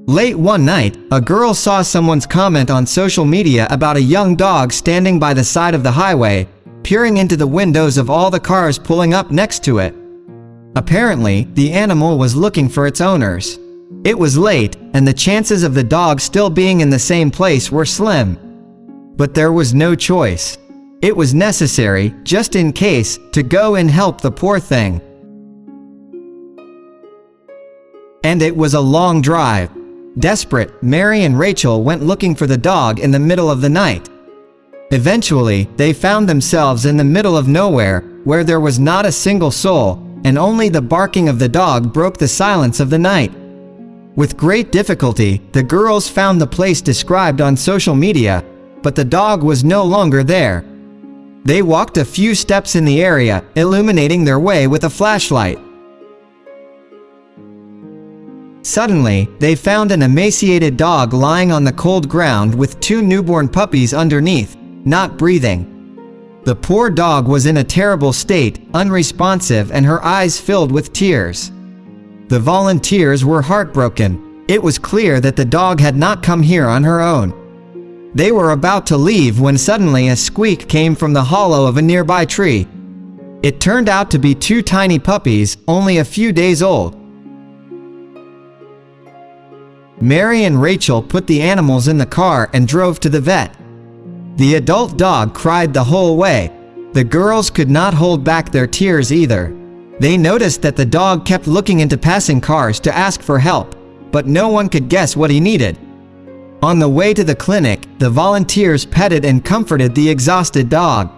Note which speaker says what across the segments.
Speaker 1: Late one night, a girl saw someone's comment on social media about a young dog standing by the side of the highway, peering into the windows of all the cars pulling up next to it. Apparently, the animal was looking for its owners. It was late, and the chances of the dog still being in the same place were slim. But there was no choice. It was necessary, just in case, to go and help the poor thing. And it was a long drive. Desperate, Mary and Rachel went looking for the dog in the middle of the night. Eventually, they found themselves in the middle of nowhere, where there was not a single soul, and only the barking of the dog broke the silence of the night. With great difficulty, the girls found the place described on social media, but the dog was no longer there. They walked a few steps in the area, illuminating their way with a flashlight. Suddenly, they found an emaciated dog lying on the cold ground with two newborn puppies underneath, not breathing. The poor dog was in a terrible state, unresponsive, and her eyes filled with tears. The volunteers were heartbroken. It was clear that the dog had not come here on her own. They were about to leave when suddenly a squeak came from the hollow of a nearby tree. It turned out to be two tiny puppies, only a few days old. Mary and Rachel put the animals in the car and drove to the vet. The adult dog cried the whole way. The girls could not hold back their tears either. They noticed that the dog kept looking into passing cars to ask for help, but no one could guess what he needed. On the way to the clinic, the volunteers petted and comforted the exhausted dog.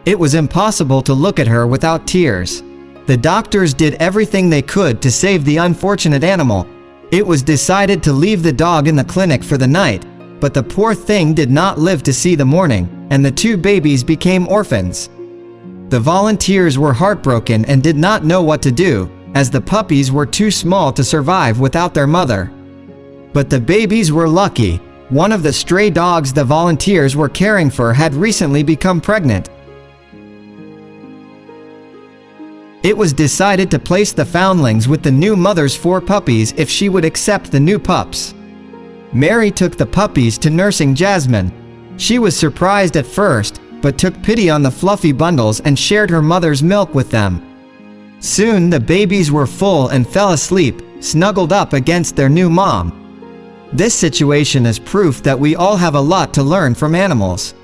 Speaker 1: It was impossible to look at her without tears. The doctors did everything they could to save the unfortunate animal. It was decided to leave the dog in the clinic for the night, but the poor thing did not live to see the morning, and the two babies became orphans. The volunteers were heartbroken and did not know what to do, as the puppies were too small to survive without their mother. But the babies were lucky. One of the stray dogs the volunteers were caring for had recently become pregnant. It was decided to place the foundlings with the new mother's 4 puppies if she would accept the new pups. Mary took the puppies to nursing Jasmine. She was surprised at first, but took pity on the fluffy bundles and shared her mother's milk with them. Soon the babies were full and fell asleep, snuggled up against their new mom. This situation is proof that we all have a lot to learn from animals.